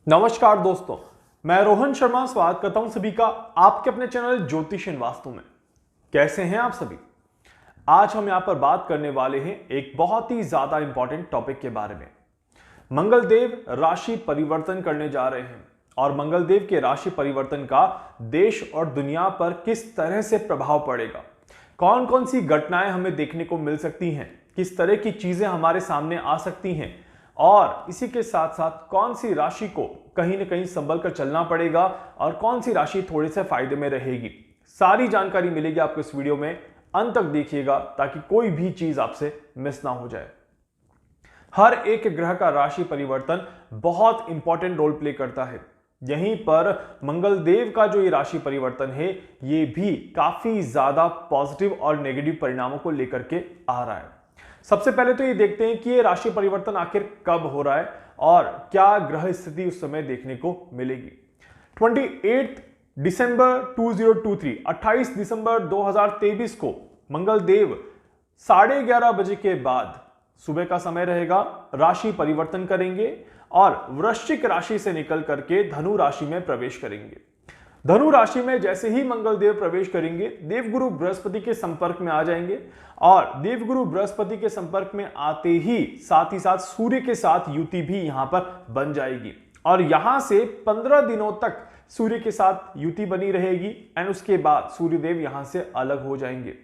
नमस्कार दोस्तों, मैं रोहन शर्मा स्वागत करता हूं सभी का आपके अपने चैनल ज्योतिष वास्तु में। कैसे हैं आप सभी? आज हम यहां पर बात करने वाले हैं एक बहुत ही ज्यादा इंपॉर्टेंट टॉपिक के बारे में। मंगलदेव राशि परिवर्तन करने जा रहे हैं और मंगलदेव के राशि परिवर्तन का देश और दुनिया पर किस तरह से प्रभाव पड़ेगा, कौन कौन सी घटनाएं हमें देखने को मिल सकती हैं, किस तरह की चीजें हमारे सामने आ सकती हैं और इसी के साथ साथ कौन सी राशि को कहीं ना कहीं संभल कर चलना पड़ेगा और कौन सी राशि थोड़े से फायदे में रहेगी। सारी जानकारी मिलेगी आपको इस वीडियो में, अंत तक देखिएगा ताकि कोई भी चीज आपसे मिस ना हो जाए। हर एक ग्रह का राशि परिवर्तन बहुत इंपॉर्टेंट रोल प्ले करता है। यहीं पर मंगलदेव का जो ये राशि परिवर्तन है ये भी काफी ज्यादा पॉजिटिव और नेगेटिव परिणामों को लेकर के आ रहा है। सबसे पहले तो ये देखते हैं कि ये राशि परिवर्तन आखिर कब हो रहा है और क्या ग्रह स्थिति उस समय देखने को मिलेगी। 28 दिसंबर 2023 28 दिसंबर 2023 को मंगलदेव 11:30 बजे के बाद सुबह का समय रहेगा, राशि परिवर्तन करेंगे और वृश्चिक राशि से निकल करके धनु राशि में प्रवेश करेंगे। धनु राशि में जैसे ही मंगलदेव प्रवेश करेंगे, देवगुरु बृहस्पति के संपर्क में आ जाएंगे और देवगुरु बृहस्पति के संपर्क में आते ही साथ सूर्य के साथ युति भी यहां पर बन जाएगी और यहां से 15 दिनों तक सूर्य के साथ युति बनी रहेगी एंड उसके बाद सूर्यदेव यहां से अलग हो जाएंगे।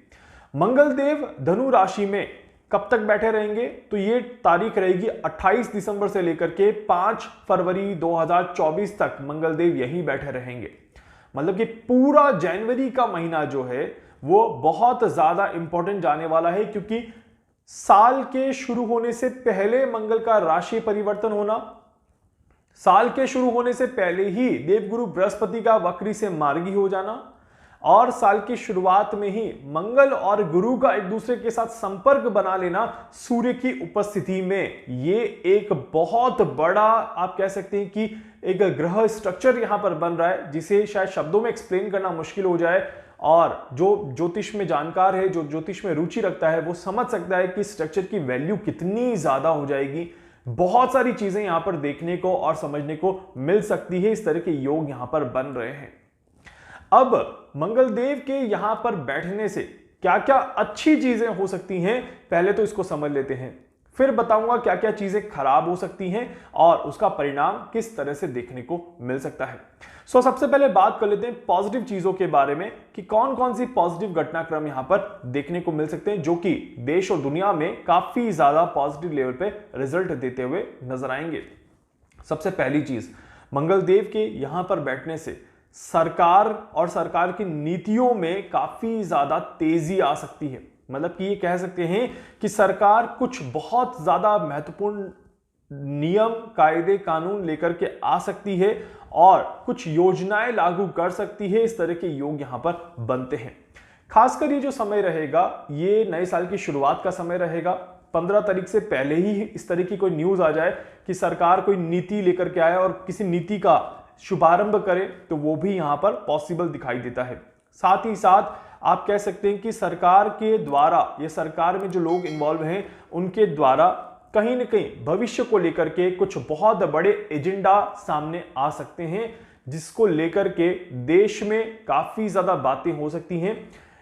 मंगलदेव धनु राशि में कब तक बैठे रहेंगे तो ये तारीख रहेगी 28 दिसंबर से लेकर के 5 फरवरी 2024 तक मंगलदेव यहीं बैठे रहेंगे। मतलब कि पूरा जनवरी का महीना जो है वो बहुत ज्यादा इंपॉर्टेंट जाने वाला है, क्योंकि साल के शुरू होने से पहले मंगल का राशि परिवर्तन होना, साल के शुरू होने से पहले ही देवगुरु बृहस्पति का वक्री से मार्गी हो जाना और साल की शुरुआत में ही मंगल और गुरु का एक दूसरे के साथ संपर्क बना लेना सूर्य की उपस्थिति में, ये एक बहुत बड़ा आप कह सकते हैं कि एक ग्रह स्ट्रक्चर यहां पर बन रहा है जिसे शायद शब्दों में एक्सप्लेन करना मुश्किल हो जाए। और जो ज्योतिष में जानकार है, जो ज्योतिष में रुचि रखता है, वो समझ सकता है कि स्ट्रक्चर की वैल्यू कितनी ज्यादा हो जाएगी। बहुत सारी चीजें यहां पर देखने को और समझने को मिल सकती है। इस तरह के योग यहां पर बन रहे हैं। अब मंगलदेव के यहां पर बैठने से क्या क्या अच्छी चीजें हो सकती हैं, पहले तो इसको समझ लेते हैं, फिर बताऊंगा क्या क्या चीजें खराब हो सकती हैं और उसका परिणाम किस तरह से देखने को मिल सकता है। सबसे पहले बात कर लेते हैं पॉजिटिव चीजों के बारे में कि कौन कौन सी पॉजिटिव घटनाक्रम यहां पर देखने को मिल सकते हैं जो कि देश और दुनिया में काफी ज्यादा पॉजिटिव लेवल पे रिजल्ट देते हुए नजर आएंगे। सबसे पहली चीज, मंगलदेव के यहां पर बैठने से सरकार और सरकार की नीतियों में काफी ज्यादा तेजी आ सकती है। मतलब कि ये कह सकते हैं कि सरकार कुछ बहुत ज्यादा महत्वपूर्ण नियम, कायदे, कानून लेकर के आ सकती है और कुछ योजनाएं लागू कर सकती है। इस तरह के योग यहां पर बनते हैं। खासकर ये जो समय रहेगा ये नए साल की शुरुआत का समय रहेगा। 15 तारीख से पहले ही इस तरह की कोई न्यूज आ जाए कि सरकार कोई नीति लेकर के आए और किसी नीति का शुभारंभ करे तो वो भी यहां पर पॉसिबल दिखाई देता है। साथ ही साथ आप कह सकते हैं कि सरकार के द्वारा या सरकार में जो लोग इन्वॉल्व हैं उनके द्वारा कहीं ना कहीं भविष्य को लेकर के कुछ बहुत बड़े एजेंडा सामने आ सकते हैं जिसको लेकर के देश में काफी ज्यादा बातें हो सकती हैं।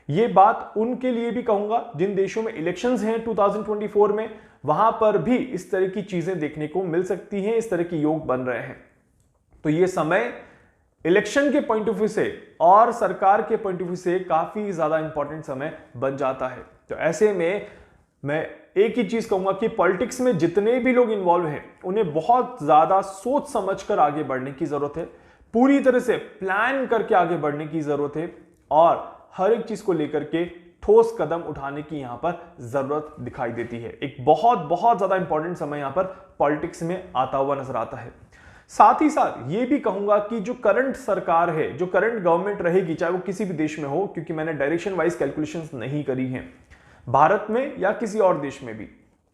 ये बात उनके लिए भी कहूंगा जिन देशों में इलेक्शंस हैं 2024 में, वहां पर भी इस तरह की चीजें देखने को मिल सकती हैं। इस तरह के योग बन रहे हैं। तो ये समय इलेक्शन के पॉइंट ऑफ व्यू से और सरकार के पॉइंट ऑफ व्यू से काफी ज्यादा इंपॉर्टेंट समय बन जाता है। तो ऐसे में मैं एक ही चीज कहूंगा कि पॉलिटिक्स में जितने भी लोग इन्वॉल्व हैं उन्हें बहुत ज्यादा सोच समझकर आगे बढ़ने की जरूरत है, पूरी तरह से प्लान करके आगे बढ़ने की जरूरत है और हर एक चीज को लेकर के ठोस कदम उठाने की यहां पर जरूरत दिखाई देती है। एक बहुत बहुत ज्यादा इंपॉर्टेंट समय यहां पर पॉलिटिक्स में आता हुआ नजर आता है। साथ ही साथ ये भी कहूंगा कि जो करंट सरकार है, जो करंट गवर्नमेंट रहेगी, चाहे वो किसी भी देश में हो, क्योंकि मैंने डायरेक्शन वाइज कैलकुलेशंस नहीं करी हैं, भारत में या किसी और देश में भी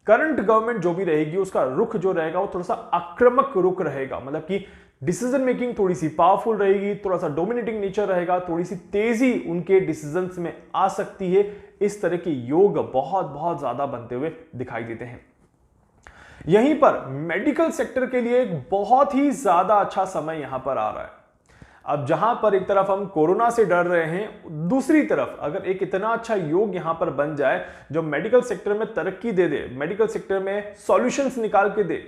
करंट गवर्नमेंट जो भी रहेगी उसका रुख जो रहेगा वो थोड़ा सा आक्रामक रुख रहेगा। मतलब कि डिसीजन मेकिंग थोड़ी सी पावरफुल रहेगी, थोड़ा सा डोमिनेटिंग नेचर रहेगा, थोड़ी सी तेजी उनके डिसीजंस में आ सकती है। इस तरह के योग बहुत बहुत ज्यादा बनते हुए दिखाई देते हैं। यहीं पर मेडिकल सेक्टर के लिए एक बहुत ही ज्यादा अच्छा समय यहां पर आ रहा है। अब जहां पर एक तरफ हम कोरोना से डर रहे हैं, दूसरी तरफ अगर एक इतना अच्छा योग यहां पर बन जाए जो मेडिकल सेक्टर में तरक्की दे दे, मेडिकल सेक्टर में सॉल्यूशंस निकाल के दे,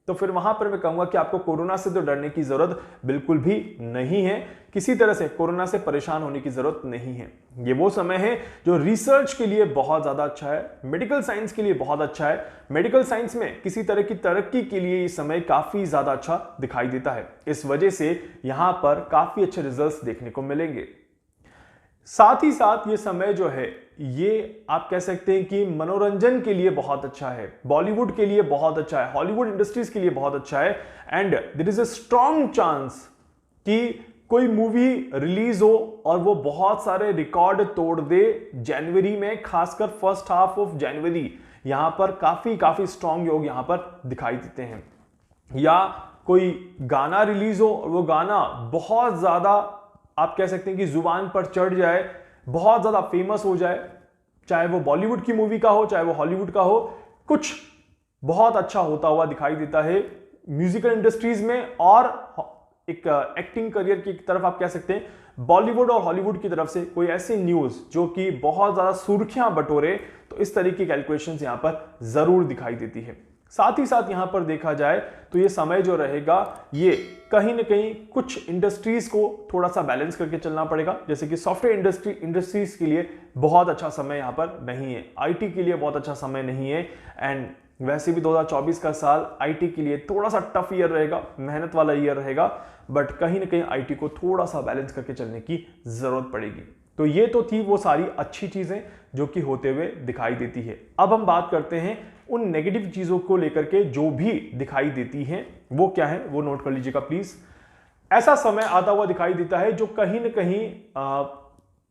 तो फिर वहां पर मैं कहूंगा कि आपको कोरोना से तो डरने की जरूरत बिल्कुल भी नहीं है। किसी तरह से कोरोना से परेशान होने की जरूरत नहीं है। ये वो समय है जो रिसर्च के लिए बहुत ज्यादा अच्छा है, मेडिकल साइंस के लिए बहुत अच्छा है। मेडिकल साइंस में किसी तरह की तरक्की के लिए ये समय काफी ज्यादा अच्छा दिखाई देता है। इस वजह से यहां पर काफी अच्छे रिजल्ट्स देखने को मिलेंगे। साथ ही साथ ये समय जो है, ये आप कह सकते हैं कि मनोरंजन के लिए बहुत अच्छा है, बॉलीवुड के लिए बहुत अच्छा है, हॉलीवुड इंडस्ट्रीज के लिए बहुत अच्छा है। And there is a strong chance कि कोई मूवी रिलीज हो और वो बहुत सारे रिकॉर्ड तोड़ दे जनवरी में, खासकर फर्स्ट हाफ ऑफ जनवरी। यहां पर काफी स्ट्रॉन्ग योग यहां पर दिखाई देते हैं। या कोई गाना रिलीज हो और वो गाना बहुत ज्यादा आप कह सकते हैं कि जुबान पर चढ़ जाए, बहुत ज्यादा फेमस हो जाए, चाहे वो बॉलीवुड की मूवी का हो चाहे वो हॉलीवुड का हो, कुछ बहुत अच्छा होता हुआ दिखाई देता है म्यूजिकल इंडस्ट्रीज में। और एक एक्टिंग करियर की तरफ आप कह सकते हैं बॉलीवुड और हॉलीवुड की तरफ से कोई ऐसी न्यूज जो कि बहुत ज्यादा सुर्खियां बटोरे, तो इस तरह की कैलकुलेशंस यहां पर जरूर दिखाई देती है। साथ ही साथ यहां पर देखा जाए तो ये समय जो रहेगा, ये कहीं ना कहीं कुछ इंडस्ट्रीज को थोड़ा सा बैलेंस करके चलना पड़ेगा। जैसे कि सॉफ्टवेयर इंडस्ट्रीज के लिए बहुत अच्छा समय यहां पर नहीं है, आईटी के लिए बहुत अच्छा समय नहीं है। एंड वैसे भी 2024 का साल आईटी के लिए थोड़ा सा टफ ईयर रहेगा, मेहनत वाला ईयर रहेगा, बट कहीं ना कहीं आईटी को थोड़ा सा बैलेंस करके चलने की जरूरत पड़ेगी। तो ये तो थी वो सारी अच्छी चीजें जो कि होते हुए दिखाई देती है। अब हम बात करते हैं उन नेगेटिव चीजों को लेकर के जो भी दिखाई देती हैं, वो क्या है वो नोट कर लीजिएगा प्लीज। ऐसा समय आता हुआ दिखाई देता है जो कहीं ना कहीं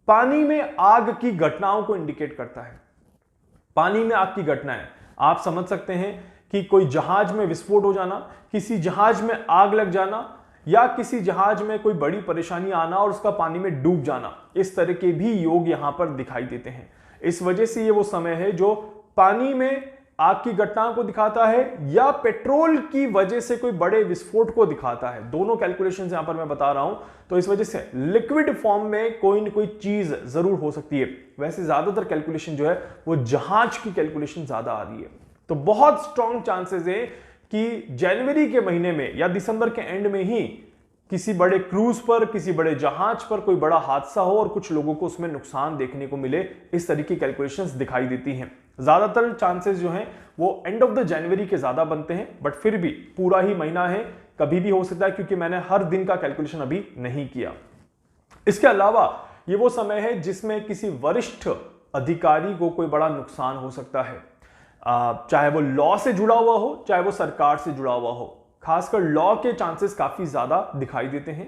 पानी में आग की घटनाओं को इंडिकेट करता है। पानी में आग की घटनाएं आप समझ सकते हैं कि कोई जहाज में विस्फोट हो जाना, किसी जहाज में आग लग जाना, या किसी जहाज में कोई बड़ी परेशानी आना और उसका पानी में डूब जाना। इस तरह के भी योग यहां पर दिखाई देते हैं। इस वजह से ये वो समय है जो पानी में आग की घटनाओं को दिखाता है या पेट्रोल की वजह से कोई बड़े विस्फोट को दिखाता है। दोनों कैलकुलेशंस यहां पर मैं बता रहा हूं। तो इस वजह से लिक्विड फॉर्म में कोई ना कोई चीज जरूर हो सकती है। वैसे ज्यादातर कैलकुलेशन जो है वो जहाज की कैलकुलेशन ज्यादा आ रही है। तो बहुत स्ट्रॉन्ग चांसेस है कि जनवरी के महीने में या दिसंबर के एंड में ही किसी बड़े क्रूज पर, किसी बड़े जहाज पर कोई बड़ा हादसा हो और कुछ लोगों को उसमें नुकसान देखने को मिले। इस तरह की कैलकुलेशंस दिखाई देती हैं। ज्यादातर चांसेस जो हैं वो एंड ऑफ द जनवरी के ज्यादा बनते हैं, बट फिर भी पूरा ही महीना है, कभी भी हो सकता है, क्योंकि मैंने हर दिन का कैलकुलेशन अभी नहीं किया। इसके अलावा ये वो समय है जिसमें किसी वरिष्ठ अधिकारी को कोई बड़ा नुकसान हो सकता है, चाहे वो लॉ से जुड़ा हुआ हो चाहे वो सरकार से जुड़ा हुआ हो। खासकर लॉ के चांसेस काफी ज्यादा दिखाई देते हैं।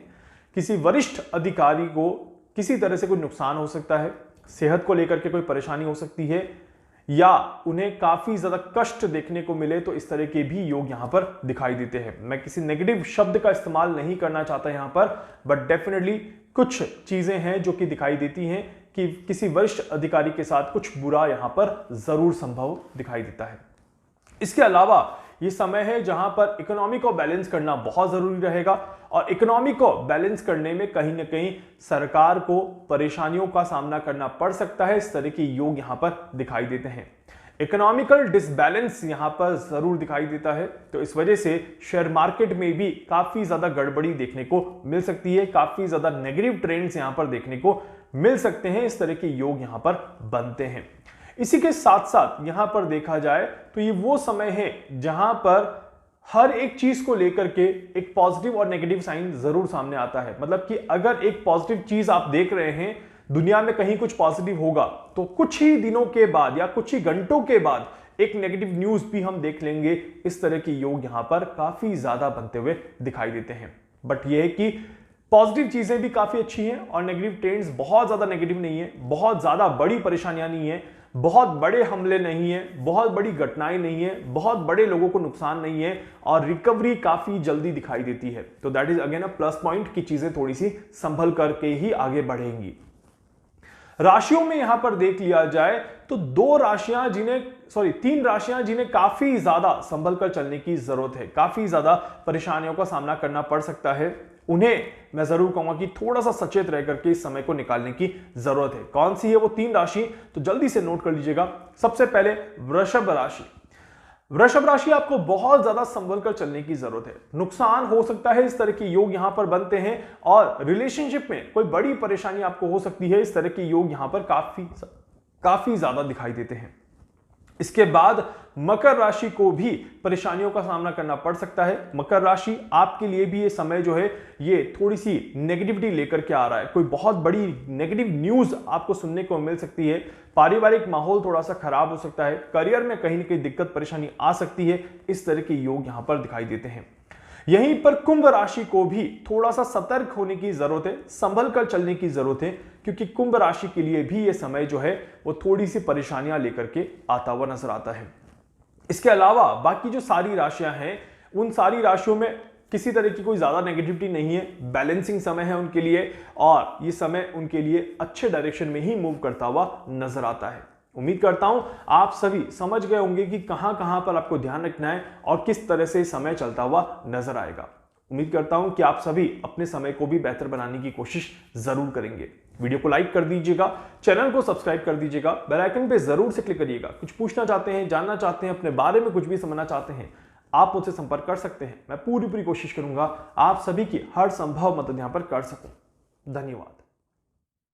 किसी वरिष्ठ अधिकारी को किसी तरह से कोई नुकसान हो सकता है, सेहत को लेकर के कोई परेशानी हो सकती है, या उन्हें काफी ज्यादा कष्ट देखने को मिले, तो इस तरह के भी योग यहां पर दिखाई देते हैं। मैं किसी नेगेटिव शब्द का इस्तेमाल नहीं करना चाहता यहां पर, बट डेफिनेटली कुछ चीजें हैं जो कि दिखाई देती हैं कि किसी वरिष्ठ अधिकारी के साथ कुछ बुरा यहां पर जरूर संभव दिखाई देता है। इसके अलावा ये समय है जहां पर इकोनॉमी को बैलेंस करना बहुत जरूरी रहेगा, और इकोनॉमी को बैलेंस करने में कहीं ना कहीं सरकार को परेशानियों का सामना करना पड़ सकता है। इस तरह के योग यहां पर दिखाई देते हैं। इकोनॉमिकल डिसबैलेंस यहां पर जरूर दिखाई देता है। तो इस वजह से शेयर मार्केट में भी काफी ज्यादा गड़बड़ी देखने को मिल सकती है, काफी ज्यादा नेगेटिव ट्रेंड्स यहां पर देखने को मिल सकते हैं। इस तरह के योग यहां पर बनते हैं। इसी के साथ साथ यहां पर देखा जाए तो ये वो समय है जहां पर हर एक चीज को लेकर के एक पॉजिटिव और नेगेटिव साइन जरूर सामने आता है। मतलब कि अगर एक पॉजिटिव चीज आप देख रहे हैं, दुनिया में कहीं कुछ पॉजिटिव होगा, तो कुछ ही दिनों के बाद या कुछ ही घंटों के बाद एक नेगेटिव न्यूज भी हम देख लेंगे। इस तरह के योग यहां पर काफी ज्यादा बनते हुए दिखाई देते हैं। बट यह है कि पॉजिटिव चीजें भी काफी अच्छी हैं और नेगेटिव ट्रेंड्स बहुत ज्यादा नेगेटिव नहीं है, बहुत ज्यादा बड़ी परेशानियां नहीं है, बहुत बड़े हमले नहीं है, बहुत बड़ी घटनाएं नहीं है, बहुत बड़े लोगों को नुकसान नहीं है, और रिकवरी काफी जल्दी दिखाई देती है। तो that is again a plus point कि चीजें थोड़ी सी संभल करके ही आगे बढ़ेंगी। राशियों में यहां पर देख लिया जाए तो दो राशियां जिन्हें तीन राशियां जिन्हें काफी ज्यादा संभल कर चलने की जरूरत है, काफी ज्यादा परेशानियों का सामना करना पड़ सकता है। उन्हें मैं जरूर कहूंगा कि थोड़ा सा सचेत रह करके इस समय को निकालने की जरूरत है। कौन सी है वो तीन राशि, तो जल्दी से नोट कर लीजिएगा। सबसे पहले वृषभ राशि। वृषभ राशि आपको बहुत ज्यादा संभल कर चलने की जरूरत है। नुकसान हो सकता है, इस तरह के योग यहां पर बनते हैं, और रिलेशनशिप में कोई बड़ी परेशानी आपको हो सकती है, इस तरह के योग यहां पर काफी ज्यादा दिखाई देते हैं। इसके बाद मकर राशि को भी परेशानियों का सामना करना पड़ सकता है। मकर राशि आपके लिए भी ये समय जो है ये थोड़ी सी नेगेटिविटी लेकर के आ रहा है। कोई बहुत बड़ी नेगेटिव न्यूज आपको सुनने को मिल सकती है। पारिवारिक माहौल थोड़ा सा खराब हो सकता है। करियर में कहीं ना कहीं दिक्कत परेशानी आ सकती है। इस तरह के योग यहां पर दिखाई देते हैं। यहीं पर कुंभ राशि को भी थोड़ा सा सतर्क होने की जरूरत है, संभल कर चलने की जरूरत है, क्योंकि कुंभ राशि के लिए भी यह समय जो है वो थोड़ी सी परेशानियां लेकर के आता हुआ नजर आता है। इसके अलावा बाकी जो सारी राशियां हैं, उन सारी राशियों में किसी तरह की कोई ज्यादा नेगेटिविटी नहीं है। बैलेंसिंग समय है उनके लिए, और ये समय उनके लिए अच्छे डायरेक्शन में ही मूव करता हुआ नजर आता है। उम्मीद करता हूं आप सभी समझ गए होंगे कि कहां कहां पर आपको ध्यान रखना है और किस तरह से समय चलता हुआ नजर आएगा। उम्मीद करता हूं कि आप सभी अपने समय को भी बेहतर बनाने की कोशिश जरूर करेंगे। वीडियो को लाइक कर दीजिएगा, चैनल को सब्सक्राइब कर दीजिएगा, बेल आइकन पे जरूर से क्लिक करिएगा। कुछ पूछना चाहते हैं, जानना चाहते हैं, अपने बारे में कुछ भी समझना चाहते हैं, आप मुझसे संपर्क कर सकते हैं। मैं पूरी कोशिश करूंगा आप सभी की हर संभव मदद यहां पर कर सकूं। धन्यवाद।